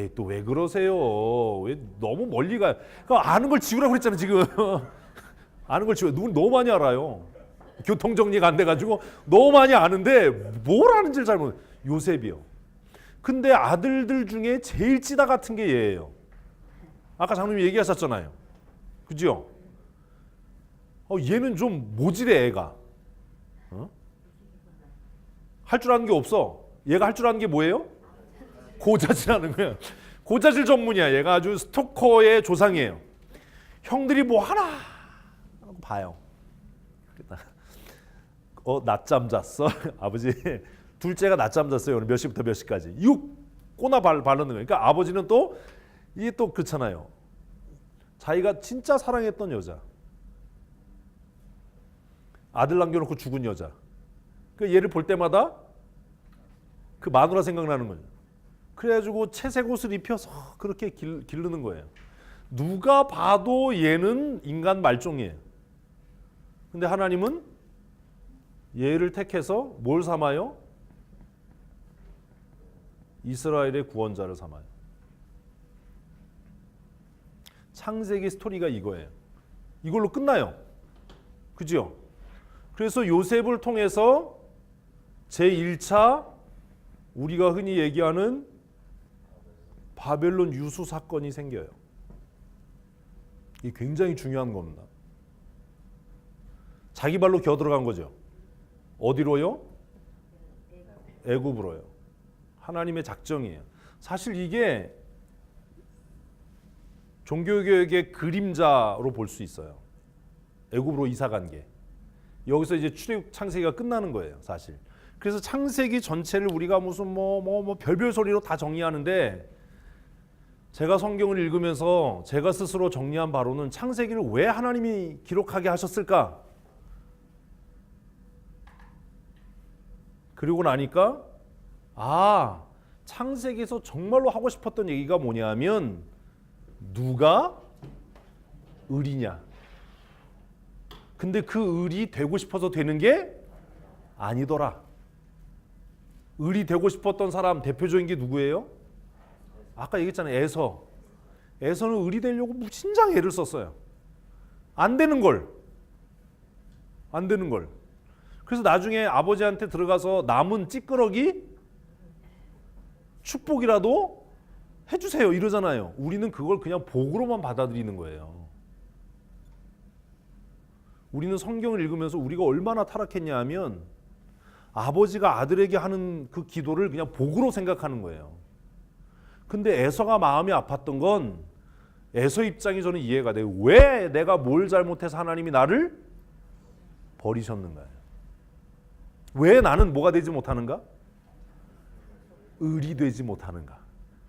에이, 또 왜 그러세요? 왜 너무 멀리 가요? 그러니까 아는 걸 지우라고 그랬잖아, 지금. 아는 걸 지워. 누군 너무 많이 알아요. 교통 정리가 안 돼가지고 너무 많이 아는데 뭘 아는지를 잘 모르. 요셉이요. 근데 아들들 중에 제일 찌다 같은 게 얘예요. 아까 장로님 얘기하셨잖아요. 그죠? 얘는 좀 모질해, 애가. 할 줄 아는 게 없어. 얘가 할 줄 아는 게 뭐예요? 고자질하는 거야. 고자질 전문이야. 얘가 아주 스토커의 조상이에요. 형들이 뭐 하나 하고 봐요. 낮잠 잤어? 아버지, 둘째가 낮잠 잤어요. 오늘 몇 시부터 몇 시까지. 6 꼬나 바르는 거예요. 그러니까 아버지는 또 이게 또 그렇잖아요. 자기가 진짜 사랑했던 여자, 아들 남겨놓고 죽은 여자. 그 얘를 볼 때마다 그 마누라 생각나는 거예요. 그래가지고 채색 옷을 입혀서 그렇게 기르는 거예요. 누가 봐도 얘는 인간 말종이에요. 근데 하나님은 얘를 택해서 뭘 삼아요? 이스라엘의 구원자를 삼아요. 창세기 스토리가 이거예요. 이걸로 끝나요. 그죠? 그래서 요셉을 통해서 제1차 우리가 흔히 얘기하는 바벨론 유수 사건이 생겨요. 이게 굉장히 중요한 겁니다. 자기 발로 기어 들어간 거죠. 어디로요? 애굽으로요. 하나님의 작정이에요. 사실 이게 종교개혁의 그림자로 볼 수 있어요. 애굽으로 이사 간 게. 여기서 이제 출애굽 창세기가 끝나는 거예요, 사실. 그래서 창세기 전체를 우리가 무슨 별별 소리로 다 정리하는데, 제가 성경을 읽으면서 제가 스스로 정리한 바로는 창세기를 왜 하나님이 기록하게 하셨을까? 그리고 나니까 창세기에서 정말로 하고 싶었던 얘기가 뭐냐면 누가 을이냐. 근데 그 을이 되고 싶어서 되는 게 아니더라. 을이 되고 싶었던 사람 대표적인 게 누구예요? 아까 얘기했잖아요. 에서. 에서는 을이 되려고 무진장 애를 썼어요. 안 되는 걸. 그래서 나중에 아버지한테 들어가서 남은 찌끄러기 축복이라도 해주세요 이러잖아요. 우리는 그걸 그냥 복으로만 받아들이는 거예요. 우리는 성경을 읽으면서 우리가 얼마나 타락했냐 하면 아버지가 아들에게 하는 그 기도를 그냥 복으로 생각하는 거예요. 근데 에서가 마음이 아팠던 건 에서 입장이 저는 이해가 돼요. 왜 내가 뭘 잘못해서 하나님이 나를 버리셨는가요? 왜 나는 뭐가 되지 못하는가? 을이 되지 못하는가?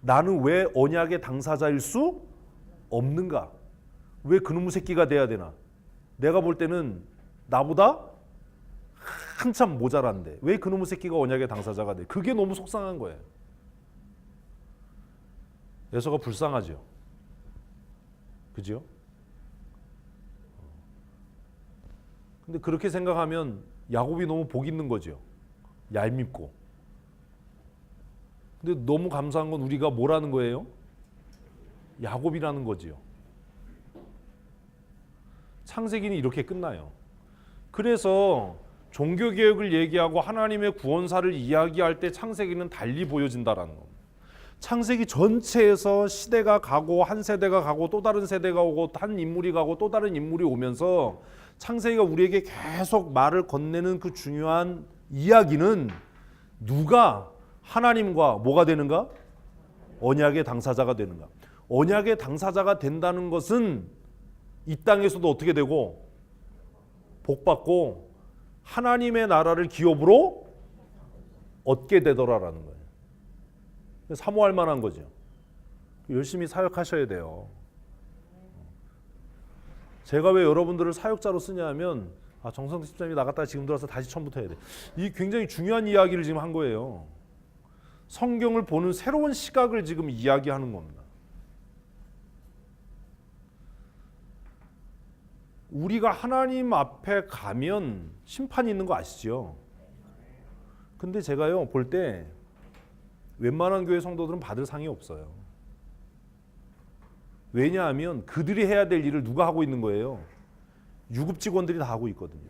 나는 왜 언약의 당사자일 수 없는가? 왜 그놈의 새끼가 돼야 되나? 내가 볼 때는 나보다 한참 모자란데 왜 그놈의 새끼가 언약의 당사자가 돼? 그게 너무 속상한 거예요. 에서가 불쌍하죠. 그죠? 근데 그렇게 생각하면 야곱이 너무 복 있는 거죠. 얄밉고. 근데 너무 감사한 건 우리가 뭐라는 거예요? 야곱이라는 거지요. 창세기는 이렇게 끝나요. 그래서 종교개혁을 얘기하고 하나님의 구원사를 이야기할 때 창세기는 달리 보여진다라는 겁니다. 창세기 전체에서 시대가 가고 한 세대가 가고 또 다른 세대가 오고 한 인물이 가고 또 다른 인물이 오면서 창세기가 우리에게 계속 말을 건네는 그 중요한 이야기는 누가 하나님과 뭐가 되는가? 언약의 당사자가 되는가? 언약의 당사자가 된다는 것은 이 땅에서도 어떻게 되고 복받고 하나님의 나라를 기업으로 얻게 되더라라는 거예요. 사모할 만한 거죠. 열심히 사역하셔야 돼요. 제가 왜 여러분들을 사역자로 쓰냐 하면 정성택 집사님이 나갔다가 지금 들어와서 다시 처음부터 해야 돼. 이 굉장히 중요한 이야기를 지금 한 거예요. 성경을 보는 새로운 시각을 지금 이야기하는 겁니다. 우리가 하나님 앞에 가면 심판이 있는 거 아시죠? 근데 제가요 볼 때 웬만한 교회 성도들은 받을 상이 없어요. 왜냐하면 그들이 해야 될 일을 누가 하고 있는 거예요? 유급 직원들이 다 하고 있거든요.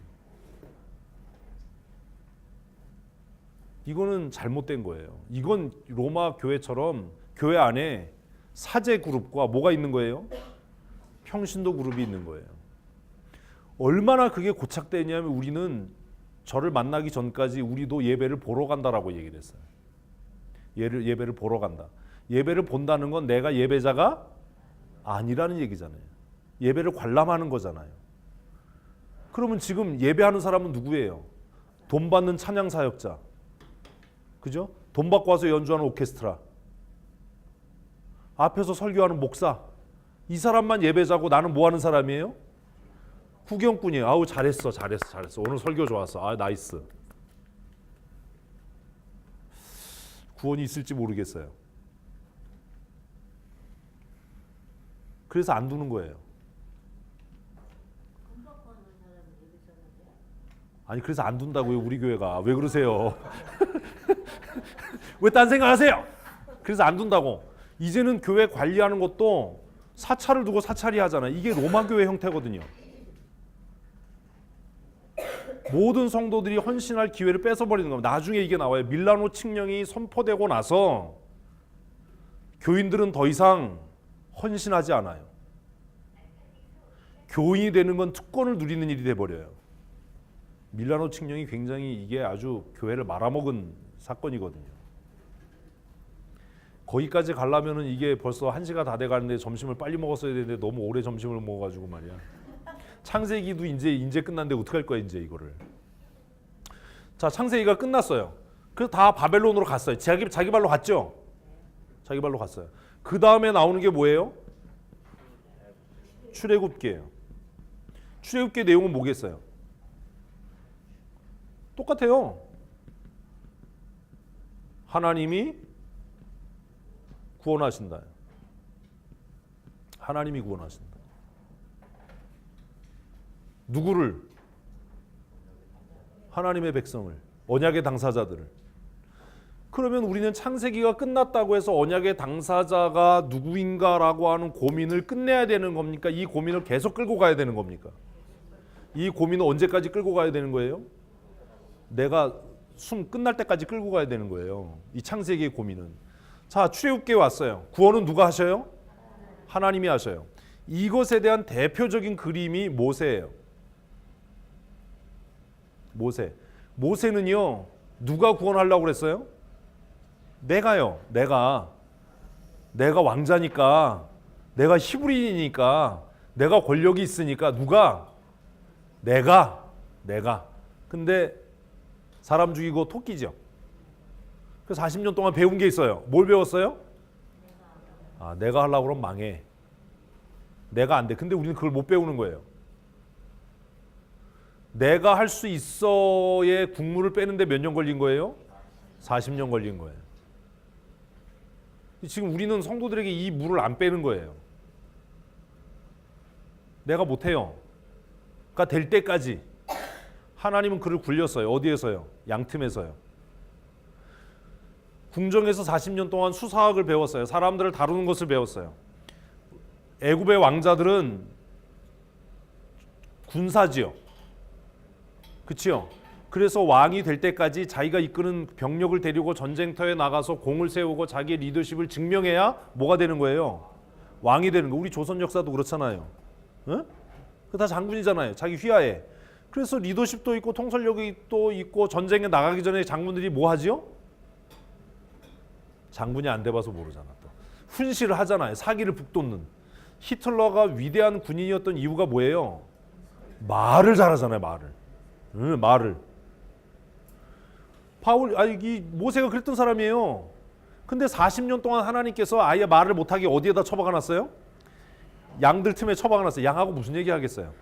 이거는 잘못된 거예요. 이건 로마 교회처럼 교회 안에 사제 그룹과 뭐가 있는 거예요? 평신도 그룹이 있는 거예요. 얼마나 그게 고착되냐면 우리는 저를 만나기 전까지 우리도 예배를 보러 간다라고 얘기를 했어요. 예배를 보러 간다. 예배를 본다는 건 내가 예배자가 아니라는 얘기잖아요. 예배를 관람하는 거잖아요. 그러면 지금 예배하는 사람은 누구예요? 돈 받는 찬양 사역자. 그죠? 돈 받고 와서 연주하는 오케스트라. 앞에서 설교하는 목사. 이 사람만 예배자고 나는 뭐 하는 사람이에요? 구경꾼이에요. 아우 잘했어. 오늘 설교 좋았어. 아 나이스. 구원이 있을지 모르겠어요. 그래서 안 두는 거예요. 아니 그래서 안 둔다고요 우리 교회가. 왜 그러세요? 왜 딴 생각하세요? 그래서 안 둔다고. 이제는 교회 관리하는 것도 사찰을 두고 사찰이 하잖아요. 이게 로마 교회 형태거든요. 모든 성도들이 헌신할 기회를 뺏어버리는 겁니다. 나중에 이게 나와요. 밀라노 칙령이 선포되고 나서 교인들은 더 이상 헌신하지 않아요. 교인이 되는 건 특권을 누리는 일이 돼버려요. 밀라노 칙령이 굉장히 이게 아주 교회를 말아먹은 사건이거든요. 거기까지 가려면은 이게 벌써 1시가 다 돼가는데 점심을 빨리 먹었어야 되는데 너무 오래 점심을 먹어가지고 말이야. 창세기도 이제 끝났는데 어떡할 거야 이제 이거를. 자 창세기가 끝났어요. 그래서 다 바벨론으로 갔어요. 자기 발로 갔죠. 자기 발로 갔어요. 그 다음에 나오는 게 뭐예요? 출애굽기예요. 출애굽기 내용은 뭐겠어요? 똑같아요. 하나님이 구원하신다. 하나님이 구원하신다. 누구를? 하나님의 백성을, 언약의 당사자들을. 그러면 우리는 창세기가 끝났다고 해서 언약의 당사자가 누구인가라고 하는 고민을 끝내야 되는 겁니까? 이 고민을 계속 끌고 가야 되는 겁니까? 이 고민을 언제까지 끌고 가야 되는 거예요? 내가 숨 끝날 때까지 끌고 가야 되는 거예요. 이 창세기의 고민은. 자, 출애굽기에 왔어요. 구원은 누가 하셔요? 하나님이 하셔요. 이것에 대한 대표적인 그림이 모세예요. 모세는요. 누가 구원하려고 그랬어요? 내가요. 내가 왕자니까, 내가 히브리인이니까, 내가 권력이 있으니까 누가? 내가. 근데 사람 죽이고 토끼죠. 그래서 40년 동안 배운 게 있어요. 뭘 배웠어요? 내가 하려고 그러면 망해. 내가 안 돼. 근데 우리는 그걸 못 배우는 거예요. 내가 할 수 있어의 국물을 빼는데 몇 년 걸린 거예요? 40년 걸린 거예요. 지금 우리는 성도들에게 이 물을 안 빼는 거예요. 내가 못해요. 그러니까 될 때까지. 하나님은 그를 굴렸어요. 어디에서요? 양틈에서요. 궁정에서 40년 동안 수사학을 배웠어요. 사람들을 다루는 것을 배웠어요. 애굽의 왕자들은 군사지요. 그치요? 그래서 왕이 될 때까지 자기가 이끄는 병력을 데리고 전쟁터에 나가서 공을 세우고 자기의 리더십을 증명해야 뭐가 되는 거예요? 왕이 되는 거. 우리 조선 역사도 그렇잖아요. 응? 그 다 장군이잖아요. 자기 휘하에. 그래서 리더십도 있고 통솔력이 또 있고 전쟁에 나가기 전에 장군들이 뭐 하지요? 장군이 안 돼봐서 모르잖아. 또 훈시를 하잖아요. 사기를 북돋는. 히틀러가 위대한 군인이었던 이유가 뭐예요? 말을 잘하잖아요. 말을. 이 모세가 그랬던 사람이에요. 근데 40년 동안 하나님께서 아예 말을 못하게 어디에다 처박아 놨어요? 양들 틈에 처박아 놨어요. 양하고 무슨 얘기 하겠어요?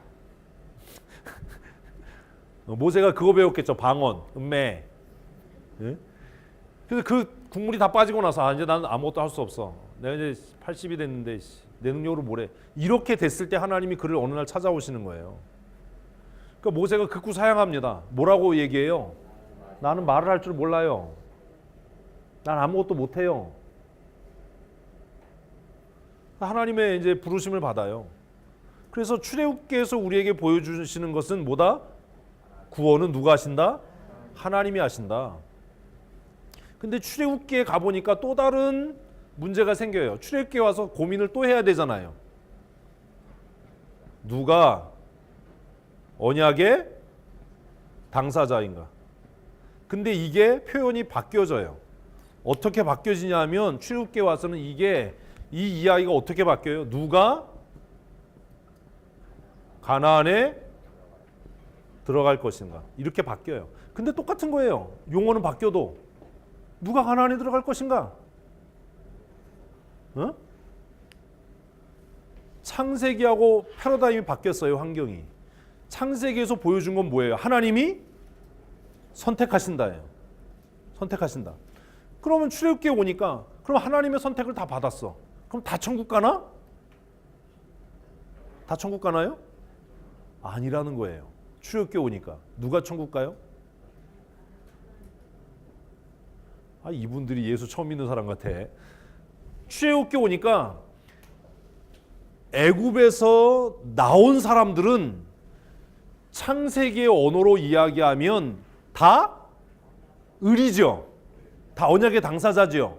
모세가 그거 배웠겠죠. 방언, 음매. 예? 그래서 그 국물이 다 빠지고 나서 이제 나는 아무것도 할 수 없어. 내가 이제 80이 됐는데 내 능력으로 뭐래. 이렇게 됐을 때 하나님이 그를 어느 날 찾아오시는 거예요. 그러니까 모세가 극구 사양합니다. 뭐라고 얘기해요? 나는 말을 할 줄 몰라요. 난 아무것도 못해요. 하나님의 이제 부르심을 받아요. 그래서 출애굽기에서 우리에게 보여주시는 것은 뭐다? 구원은 누가 하신다? 하나님이 하신다. 근데 출애굽기에 가보니까 또 다른 문제가 생겨요. 출애굽기에 와서 고민을 또 해야 되잖아요. 누가 언약의 당사자인가? 근데 이게 표현이 바뀌어져요. 어떻게 바뀌어지냐 하면 출애굽기에 와서는 이 이야기가 어떻게 바뀌어요? 누가 가나안에 들어갈 것인가? 이렇게 바뀌어요. 근데 똑같은 거예요. 용어는 바뀌어도 누가 가나안에 들어갈 것인가? 어? 창세기하고 패러다임이 바뀌었어요. 환경이. 창세기에서 보여준 건 뭐예요? 하나님이 선택하신다예요. 선택하신다. 그러면 출애굽기에 오니까 그럼 하나님의 선택을 다 받았어. 그럼 다 천국 가나? 다 천국 가나요? 아니라는 거예요. 출애굽기에 오니까 누가 천국 가요? 이분들이 예수 처음 믿는 사람 같아. 출애굽기에 오니까 애굽에서 나온 사람들은 창세기의 언어로 이야기하면 다 을이죠. 다 언약의 당사자죠.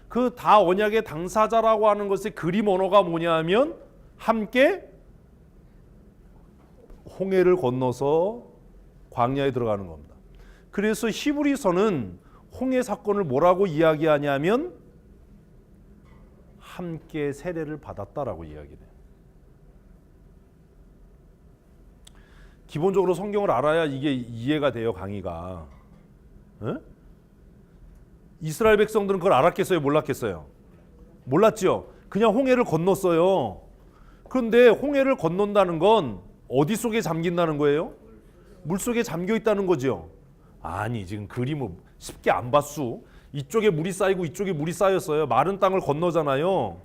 그 다 언약의 당사자라고 하는 것의 그림 언어가 뭐냐 하면 함께 홍해를 건너서 광야에 들어가는 겁니다. 그래서 히브리서는 홍해 사건을 뭐라고 이야기하냐면 함께 세례를 받았다라고 이야기해요. 기본적으로 성경을 알아야 이게 이해가 돼요. 강의가. 에? 이스라엘 백성들은 그걸 알았겠어요? 몰랐겠어요? 몰랐죠. 그냥 홍해를 건넜어요. 그런데 홍해를 건넌다는 건 어디 속에 잠긴다는 거예요? 물 속에 잠겨 있다는 거죠. 아니 지금 그림을 쉽게 안 봤수. 이쪽에 물이 쌓이고 이쪽에 물이 쌓였어요. 마른 땅을 건너잖아요.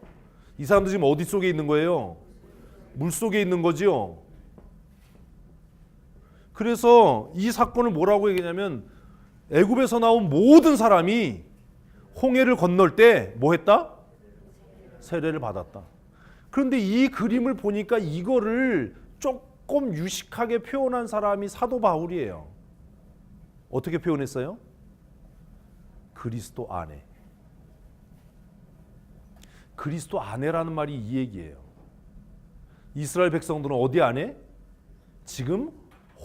이 사람들 지금 어디 속에 있는 거예요? 물 속에 있는 거지요. 그래서 이 사건을 뭐라고 얘기하냐면 애굽에서 나온 모든 사람이 홍해를 건널 때 뭐 했다? 세례를 받았다. 그런데 이 그림을 보니까 이거를 조금 유식하게 표현한 사람이 사도 바울이에요. 어떻게 표현했어요? 그리스도 안에. 그리스도 안에라는 말이 이 얘기예요. 이스라엘 백성들은 어디 안에? 지금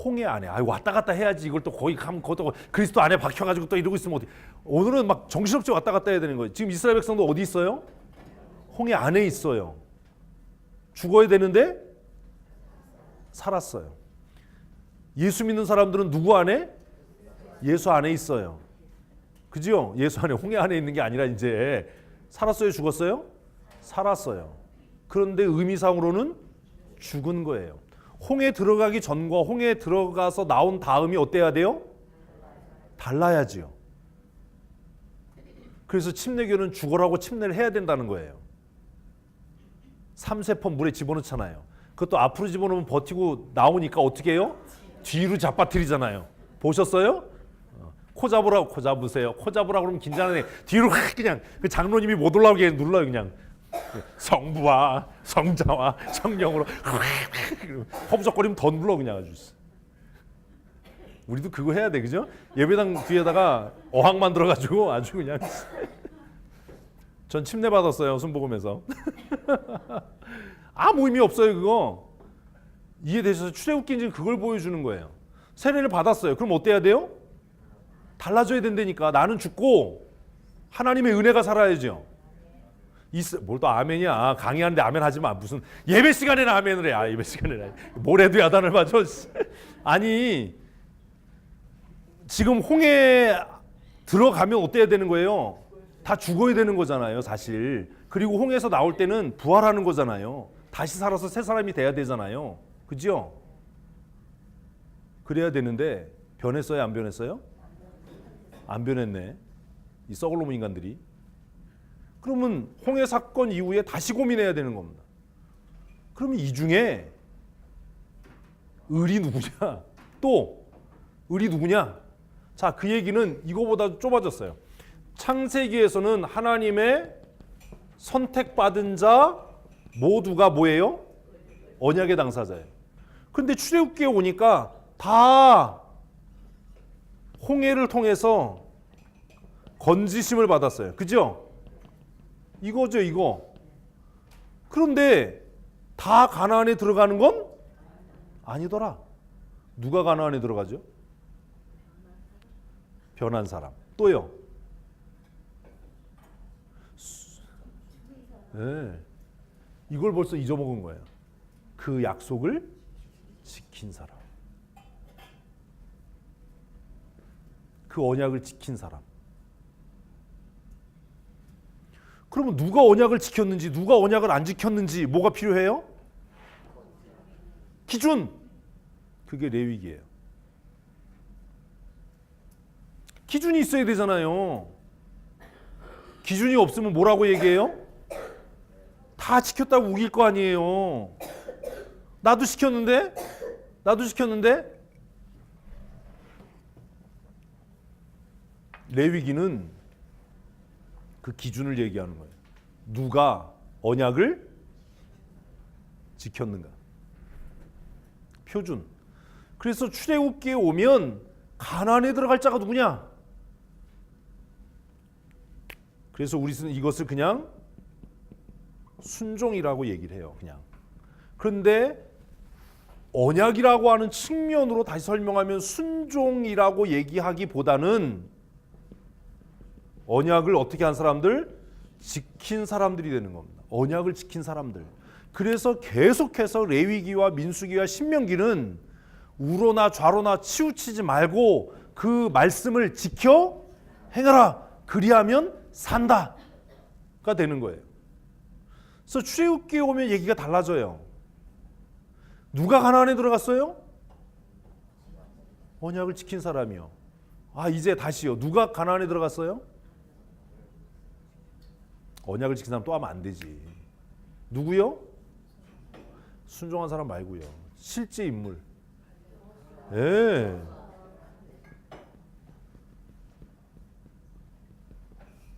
홍해 안에. 왔다 갔다 해야지. 이걸 또 거기 가면 그것도 그리스도 안에 박혀가지고 또 이러고 있으면 어떻게? 오늘은 막 정신없이 왔다 갔다 해야 되는 거예요. 지금 이스라엘 백성도 어디 있어요? 홍해 안에 있어요. 죽어야 되는데 살았어요. 예수 믿는 사람들은 누구 안에? 예수 안에 있어요. 그죠? 예수 안에, 홍해 안에 있는 게 아니라 이제 살았어요, 죽었어요? 살았어요. 그런데 의미상으로는 죽은 거예요. 홍해 들어가기 전과 홍해 들어가서 나온 다음이 어때야 돼요? 달라야지요. 그래서 침례교는 죽어라고 침례를 해야 된다는 거예요. 3세포 물에 집어넣잖아요. 그것도 앞으로 집어넣으면 버티고 나오니까 어떻게 해요? 뒤로 잡아뜨리잖아요. 보셨어요? 코 잡으라고, 코 잡으세요. 코 잡으라고 그러면 긴장하네. 뒤로 그냥 그 장로님이 못 올라오게 눌러요. 그냥 성부와 성자와 성령으로 허부적거리면 더 눌러 그냥 아주. 우리도 그거 해야 돼, 그죠? 예배당 뒤에다가 어항 만들어가지고 아주 그냥. 전 침례 받았어요, 순복음에서. 아무 의미 없어요, 그거. 이해되셔서 출애굽기인지 그걸 보여주는 거예요. 세례를 받았어요. 그럼 어때야 돼요? 달라져야 된다니까. 나는 죽고 하나님의 은혜가 살아야죠. 뭘 또 아멘이야. 강의하는데 아멘 하지 마. 무슨 예배 시간에는 아멘을 해. 예배 시간에는. 모래도 야단을 맞아. 아니 지금 홍해 들어가면 어때야 되는 거예요? 다 죽어야 되는 거잖아요, 사실. 그리고 홍해에서 나올 때는 부활하는 거잖아요. 다시 살아서 새 사람이 돼야 되잖아요. 그죠? 그래야 되는데 변했어요, 안 변했어요? 안 변했네. 이 썩을 놈의 인간들이. 그러면 홍해 사건 이후에 다시 고민해야 되는 겁니다. 그러면 이 중에 을이 누구냐? 또 을이 누구냐? 자, 그 얘기는 이거보다 좁아졌어요. 창세기에서는 하나님의 선택받은 자 모두가 뭐예요? 언약의 당사자예요. 그런데 출애굽기에 오니까 다 홍해를 통해서 건지심을 받았어요. 그죠? 이거죠, 이거. 그런데 다 가나안에 들어가는 건 아니더라. 누가 가나안에 들어가죠? 변한 사람. 또요. 네. 이걸 벌써 잊어먹은 거예요. 그 약속을 지킨 사람. 그 언약을 지킨 사람. 그러면 누가 언약을 지켰는지, 누가 언약을 안 지켰는지 뭐가 필요해요? 기준. 그게 레위기예요. 기준이 있어야 되잖아요. 기준이 없으면 뭐라고 얘기해요? 다 지켰다고 우길 거 아니에요. 나도 시켰는데? 나도 시켰는데? 레위기는 그 기준을 얘기하는 거예요. 누가 언약을 지켰는가. 표준. 그래서 출애굽기에 오면 가나안에 들어갈 자가 누구냐? 그래서 우리는 이것을 그냥 순종이라고 얘기를 해요. 그냥. 그런데 언약이라고 하는 측면으로 다시 설명하면 순종이라고 얘기하기보다는 언약을 어떻게 한 사람들? 지킨 사람들이 되는 겁니다. 언약을 지킨 사람들. 그래서 계속해서 레위기와 민수기와 신명기는 우로나 좌로나 치우치지 말고 그 말씀을 지켜 행하라. 그리하면 산다가 되는 거예요. 그래서 출애굽기에 오면 얘기가 달라져요. 누가 가나안에 들어갔어요? 언약을 지킨 사람이요. 아, 이제 다시요. 누가 가나안에 들어갔어요? 언약을 지킨 사람 또 하면 안 되지. 누구요? 순종한 사람 말고요. 실제 인물. 예.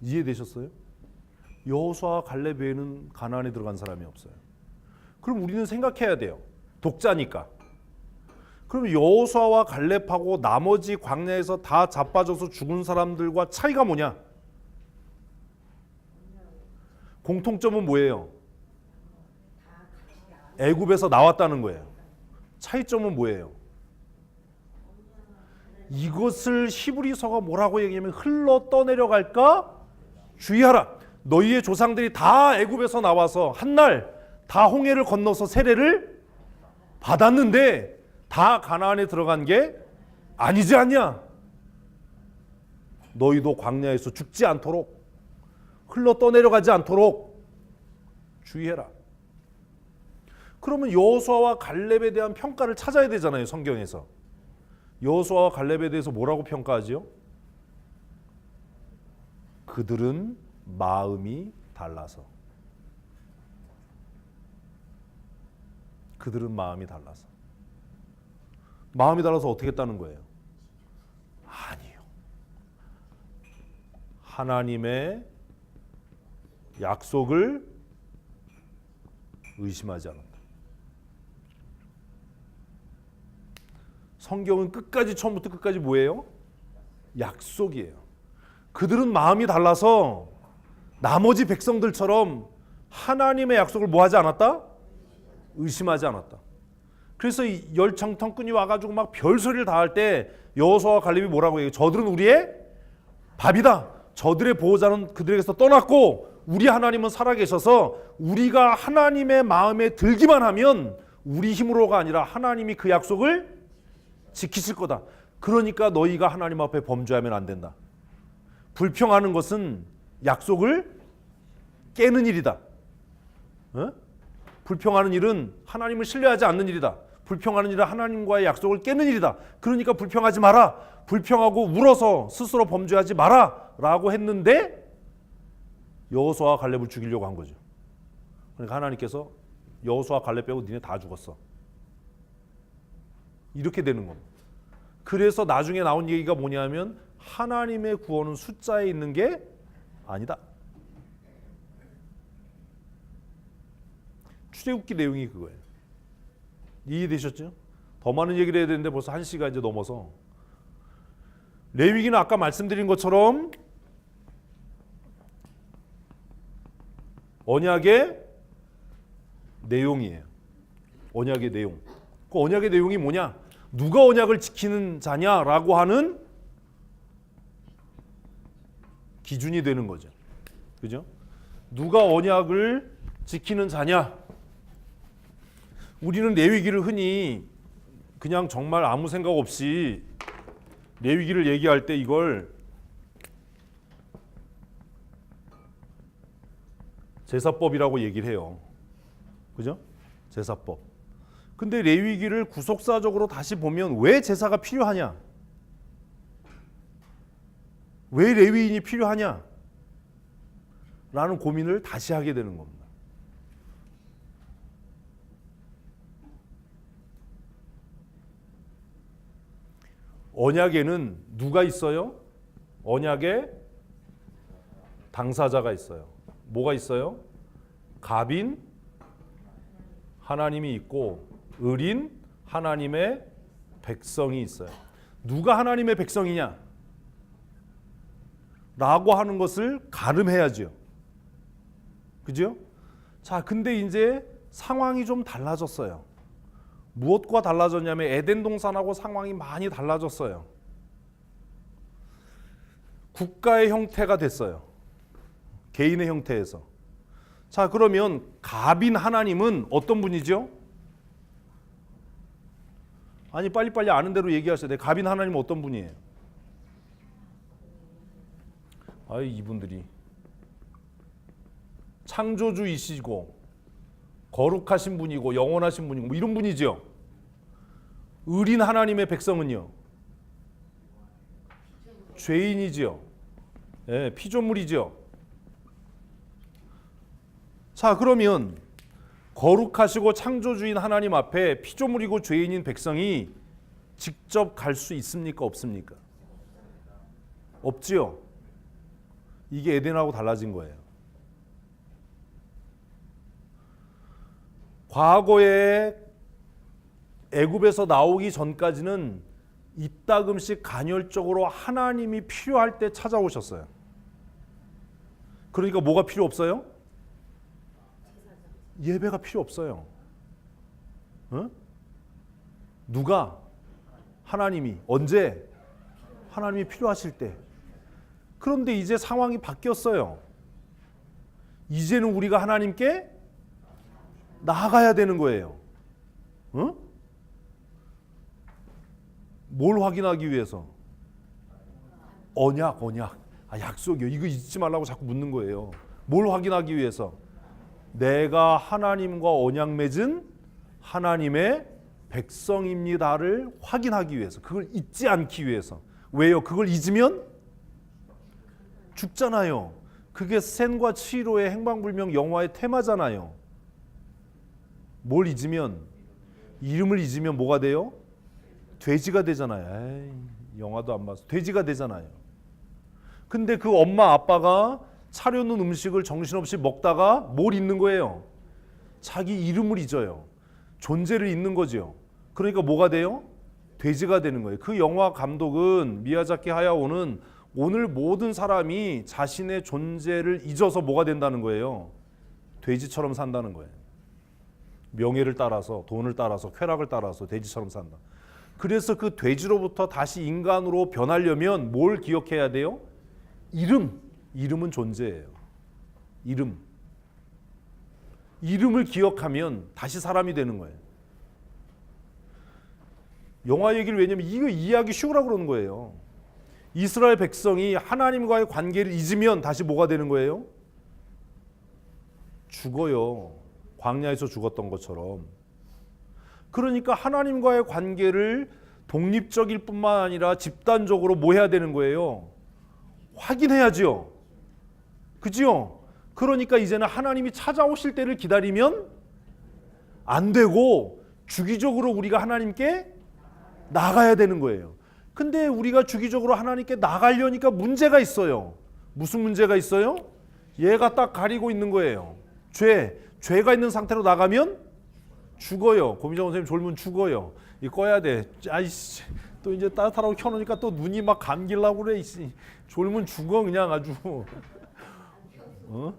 이해되셨어요? 여호수아와 갈렙 외에는 가나안에 들어간 사람이 없어요. 그럼 우리는 생각해야 돼요. 독자니까. 그럼 여호수아와 갈렙하고 나머지 광야에서 다 자빠져서 죽은 사람들과 차이가 뭐냐? 공통점은 뭐예요? 애굽에서 나왔다는 거예요. 차이점은 뭐예요? 이것을 히브리서가 뭐라고 얘기하면 흘러 떠내려갈까? 주의하라. 너희의 조상들이 다 애굽에서 나와서 한날 다 홍해를 건너서 세례를 받았는데 다 가나안에 들어간 게 아니지 않냐? 너희도 광야에서 죽지 않도록 흘러 떠내려가지 않도록 주의해라. 그러면 여호수아와 갈렙에 대한 평가를 찾아야 되잖아요. 성경에서. 여호수아와 갈렙에 대해서 뭐라고 평가하지요? 그들은 마음이 달라서. 그들은 마음이 달라서. 마음이 달라서 어떻게 했다는 거예요? 아니요. 하나님의 약속을 의심하지 않았다. 성경은 끝까지 처음부터 끝까지 뭐예요? 약속이에요. 그들은 마음이 달라서 나머지 백성들처럼 하나님의 약속을 뭐하지 않았다? 의심하지 않았다. 그래서 이 열정통꾼이 와가지고 막 별소리를 다 할 때 여호수아와 갈렙이 뭐라고 얘기해요? 저들은 우리의 밥이다. 저들의 보호자는 그들에게서 떠났고 우리 하나님은 살아계셔서 우리가 하나님의 마음에 들기만 하면 우리 힘으로가 아니라 하나님이 그 약속을 지키실 거다. 그러니까 너희가 하나님 앞에 범죄하면 안 된다. 불평하는 것은 약속을 깨는 일이다. 어? 불평하는 일은 하나님을 신뢰하지 않는 일이다. 불평하는 일은 하나님과의 약속을 깨는 일이다. 그러니까 불평하지 마라. 불평하고 울어서 스스로 범죄하지 마라 라고 했는데 여호수아와 갈렙을 죽이려고 한 거죠. 그러니까 하나님께서 여호수아 갈렙 빼고 니네 다 죽었어. 이렇게 되는 겁니다. 그래서 나중에 나온 얘기가 뭐냐면 하나님의 구원은 숫자에 있는 게 아니다. 출애굽기 내용이 그거예요. 이해되셨죠? 더 많은 얘기를 해야 되는데 벌써 1시간 이제 넘어서. 레위기는 아까 말씀드린 것처럼 언약의 내용이에요. 언약의 내용. 그 언약의 내용이 뭐냐? 누가 언약을 지키는 자냐라고 하는 기준이 되는 거죠. 그죠? 누가 언약을 지키는 자냐? 우리는 레위기를 흔히 그냥 정말 아무 생각 없이 레위기를 얘기할 때 이걸 제사법이라고 얘기를 해요. 그죠? 제사법. 근데 레위기를 구속사적으로 다시 보면 왜 제사가 필요하냐? 왜 레위인이 필요하냐? 라는 고민을 다시 하게 되는 겁니다. 언약에는 누가 있어요? 언약에 당사자가 있어요. 뭐가 있어요? 갑인 하나님이 있고 을인 하나님의 백성이 있어요. 누가 하나님의 백성이냐? 라고 하는 것을 가름해야죠. 그죠? 자, 근데 이제 상황이 좀 달라졌어요. 무엇과 달라졌냐면 에덴 동산하고 상황이 많이 달라졌어요. 국가의 형태가 됐어요. 개인의 형태에서. 자, 그러면 갑인 하나님은 어떤 분이죠? 아니, 빨리빨리 아는 대로 얘기하셔야 돼요. 갑인 하나님은 어떤 분이에요? 아이, 이분들이 창조주이시고 거룩하신 분이고 영원하신 분이고 뭐 이런 분이죠. 을인 하나님의 백성은요, 죄인이지요. 예, 피조물이죠. 자, 그러면 거룩하시고 창조주인 하나님 앞에 피조물이고 죄인인 백성이 직접 갈 수 있습니까? 없습니까? 없지요. 이게 에덴하고 달라진 거예요. 과거에 애굽에서 나오기 전까지는 이따금씩 간헐적으로 하나님이 필요할 때 찾아오셨어요. 그러니까 뭐가 필요 없어요? 예배가 필요 없어요. 어? 누가? 하나님이. 언제? 하나님이 필요하실 때. 그런데 이제 상황이 바뀌었어요. 이제는 우리가 하나님께 나아가야 되는 거예요. 어? 뭘 확인하기 위해서? 언약. 약속이요. 이거 잊지 말라고 자꾸 묻는 거예요. 뭘 확인하기 위해서? 내가 하나님과 언약 맺은 하나님의 백성입니다를 확인하기 위해서. 그걸 잊지 않기 위해서. 왜요? 그걸 잊으면 죽잖아요. 그게 센과 치히로의 행방불명 영화의 테마잖아요. 뭘 잊으면? 이름을 잊으면 뭐가 돼요? 돼지가 되잖아요. 에이, 영화도 안 봐서 돼지가 되잖아요. 근데 그 엄마 아빠가 차려놓은 음식을 정신없이 먹다가 뭘 잊는 거예요? 자기 이름을 잊어요. 존재를 잊는 거죠. 그러니까 뭐가 돼요? 돼지가 되는 거예요. 그 영화 감독은 미야자키 하야오는 오늘 모든 사람이 자신의 존재를 잊어서 뭐가 된다는 거예요? 돼지처럼 산다는 거예요. 명예를 따라서, 돈을 따라서, 쾌락을 따라서 돼지처럼 산다. 그래서 그 돼지로부터 다시 인간으로 변하려면 뭘 기억해야 돼요? 이름은 존재예요. 이름을 기억하면 다시 사람이 되는 거예요. 영화 얘기를 왜냐면 이거 이해하기 쉬우라고 그러는 거예요. 이스라엘 백성이 하나님과의 관계를 잊으면 다시 뭐가 되는 거예요? 죽어요. 광야에서 죽었던 것처럼. 그러니까 하나님과의 관계를 독립적일 뿐만 아니라 집단적으로 뭐 해야 되는 거예요? 확인해야지요. 그지요? 그러니까 이제는 하나님이 찾아오실 때를 기다리면 안 되고 주기적으로 우리가 하나님께 나가야 되는 거예요. 근데 우리가 주기적으로 하나님께 나가려니까 문제가 있어요. 무슨 문제가 있어요? 얘가 딱 가리고 있는 거예요. 죄. 죄가 있는 상태로 나가면 죽어요. 고민정 선생님 졸면 죽어요. 이거 꺼야 돼. 아이씨 또 이제 따뜻하라고 켜놓으니까 또 눈이 막 감기려고 그래. 졸면 죽어 그냥 아주. 어?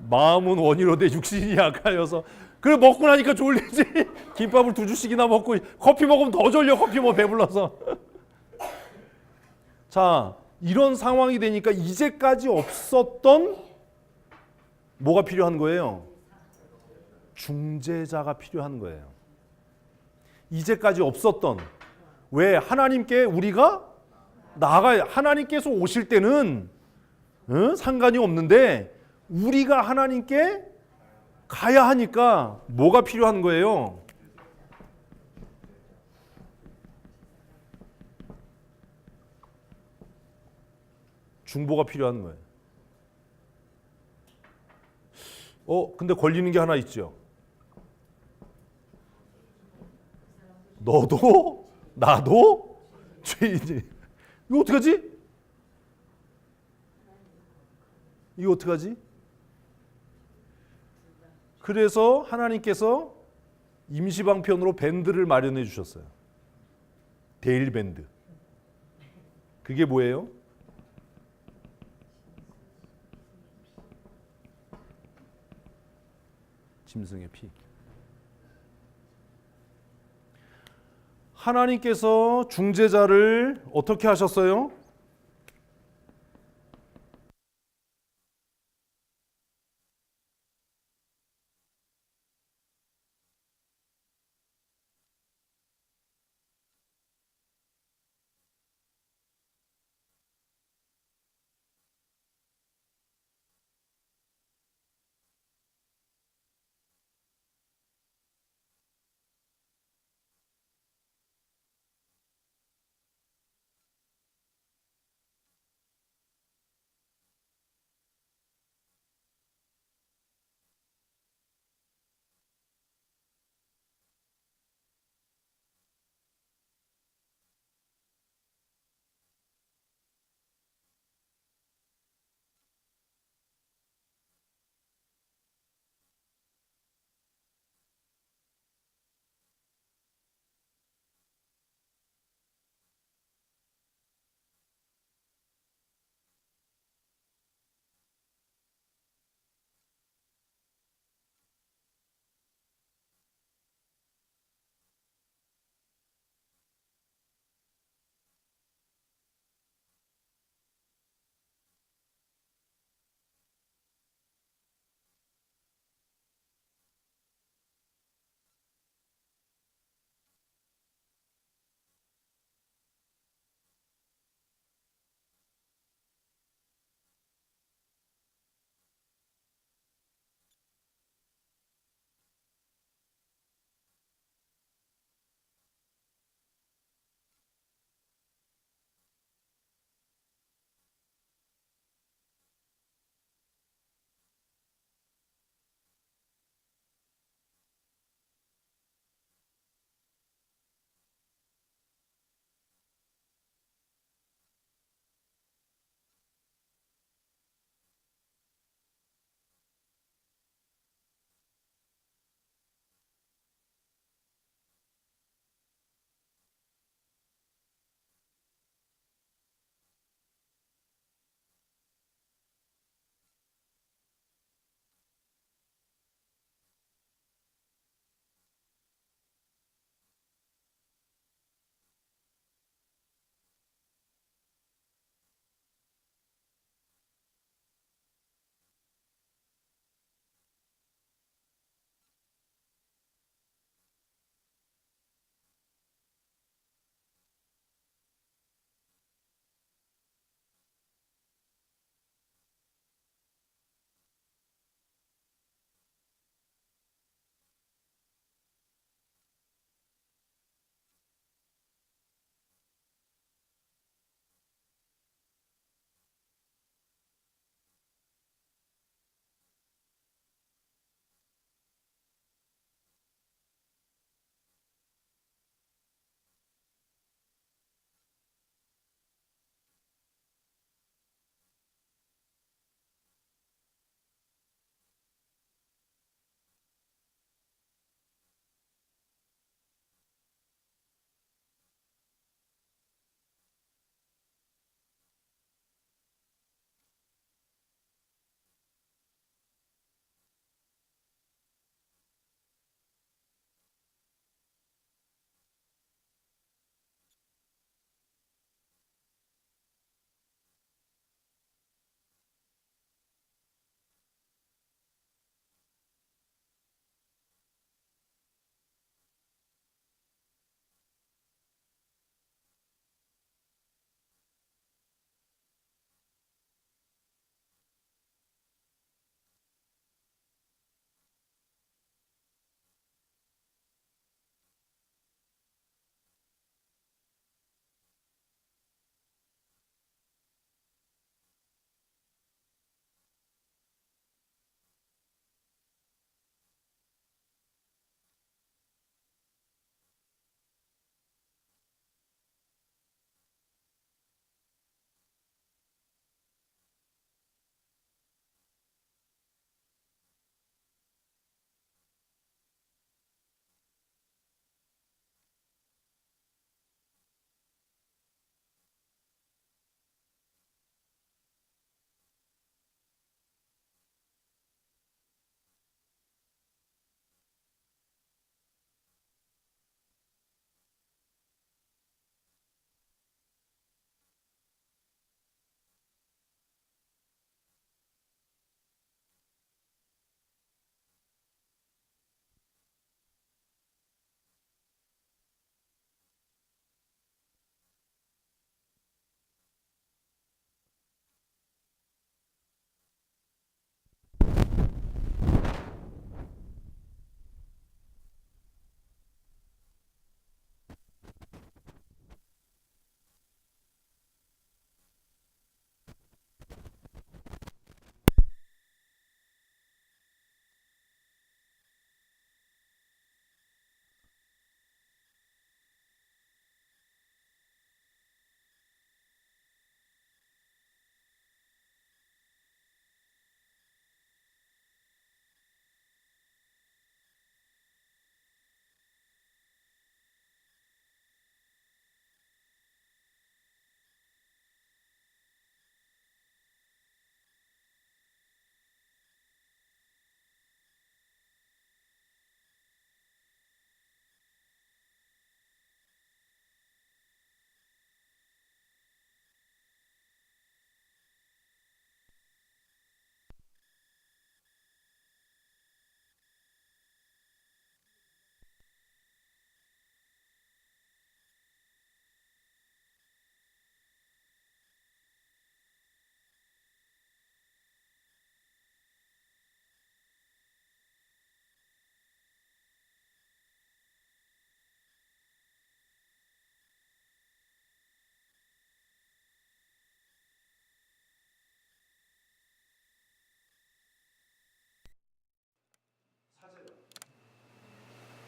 마음은 원이로 돼 육신이 약하여서. 그래 먹고 나니까 졸리지. 김밥을 2주씩이나 먹고 커피 먹으면 더 졸려. 커피 뭐 배불러서. 자 이런 상황이 되니까 이제까지 없었던 뭐가 필요한 거예요? 중재자가 필요한 거예요. 이제까지 없었던 왜 하나님께 우리가 나아가야 하나님께서 오실 때는 상관이 없는데 우리가 하나님께 가야 하니까 뭐가 필요한 거예요? 중보가 필요한 거예요. 근데 걸리는 게 하나 있죠. 너도 나도 죄인이. 이거 어떡하지? 이거 어떡하지? 그래서 하나님께서 임시방편으로 밴드를 마련해 주셨어요. 데일 밴드. 그게 뭐예요? 짐승의 피. 하나님께서 중재자를 어떻게 하셨어요?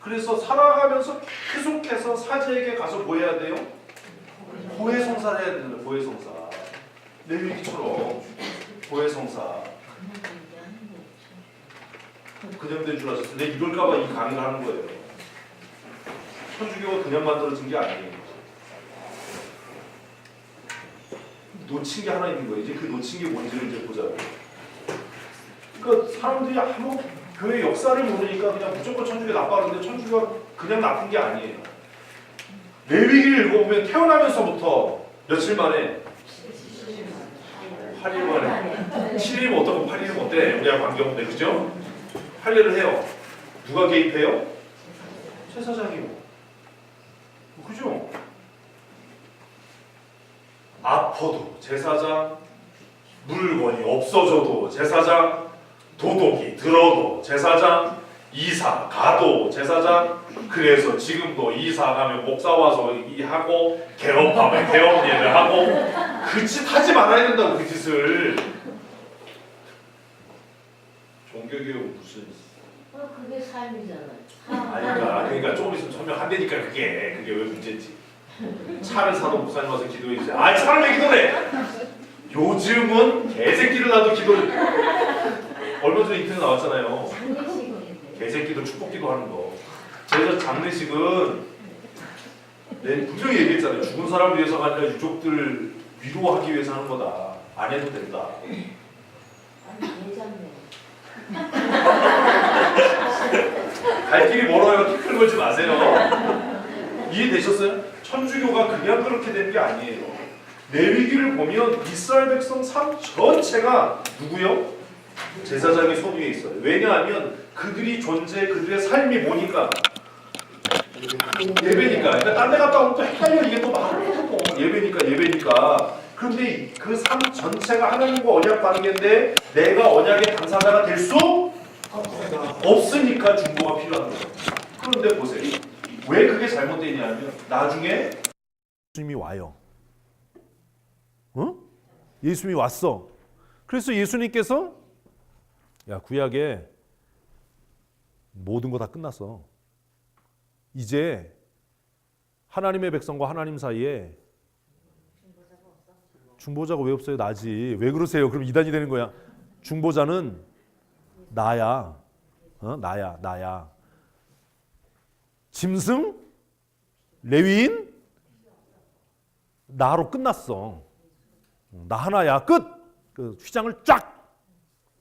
그래서 살아가면서 계속해서 사제에게 가서 뭐 해야 돼요? 고해성사를 해야 된다. 고해성사. 레위기처럼 고해성사. 그냥 된 줄 아셨어요. 근데 이럴까봐 이 강의를 하는 거예요. 천주교가 그냥 만들어진 게 아니에요. 놓친 게 하나 있는 거예요. 이제 그 놓친 게 뭔지를 이제 보자고요. 그러니까 사람들이 아무 교회 역사를 모르니까 그냥 무조건 천주교 나빠하는데 천주교가 그냥 나쁜 게 아니에요. 레위기를 읽어보면 태어나면서부터 며칠 만에 8일 만에 7일이면 어떻고 8일이면 어때? 우리가 관계없는데 그죠? 할례를 해요. 누가 개입해요? 제사장이요. 그죠? 아파도 제사장, 물건이 없어져도 제사장, 도둑이 들어도 제사장, 이사 가도 제사장. 그래서 지금도 이사 가면 목사 와서 하고 개업하면 개업 예를 하고 그 짓 하지 말아야 된다고. 그 짓을. 종교개혁 무슨? 그게 삶이잖아요. 그러니까 조금 있으면 천명한다니까. 그게 왜 문제지? 차를 사도 목사님 와서 기도해 주세요. 아, 차를 왜 기도해? 요즘은 개새끼를 놔도 기도를. 얼마 전에 인터넷 나왔잖아요. 개새끼도 축복기도 하는 거. 제가 장례식은 분명히 얘기했잖아요. 죽은 사람을 위해서가 아니라 유족들 위로하기 위해서 하는 거다. 안 해도 된다. 갈 길이 멀어요. 티끌 걸지 마세요. 이해되셨어요? 천주교가 그냥 그렇게 된 게 아니에요. 레위기를 보면 이스라엘 백성 삶 전체가 누구요? 제사장의 손 위에 있어요. 왜냐하면 그들이 존재, 그들의 삶이 뭐니까? 예배니까. 그러니까 딴 데 갔다 오면 또 헷갈려. 이게 또 말을 하고 예배니까. 그런데 그 삶 전체가 하나님과 언약 관계인데 내가 언약의 당사자가 될 수 없으니까 중보가 필요한 거예요. 그런데 보세요. 왜 그게 잘못되냐면 나중에 예수님이 와요. 어? 예수님이 왔어. 그래서 예수님께서 야, 구약에 모든 거 다 끝났어. 이제 하나님의 백성과 하나님 사이에 중보자가 왜 없어요? 나지. 왜 그러세요? 그럼 이단이 되는 거야. 중보자는 나야. 나야. 짐승? 레위인? 나로 끝났어. 나 하나야. 끝! 그 휘장을 쫙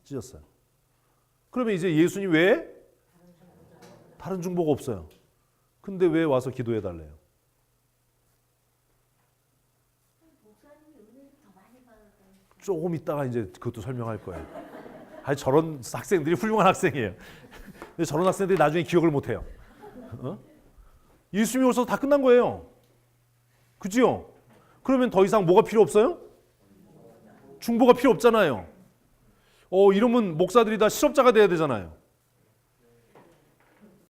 찢었어요. 그러면 이제 예수님 왜? 다른 중보가 없어요. 근데 왜 와서 기도해 달래요? 조금 있다가 이제 그것도 설명할 거예요. 아니, 저런 학생들이 훌륭한 학생이에요. 근데 저런 학생들이 나중에 기억을 못 해요. 예수님이 오셔서 다 끝난 거예요. 그지요? 그러면 더 이상 뭐가 필요 없어요? 중보가 필요 없잖아요. 이러면 목사들이 다 실업자가 돼야 되잖아요.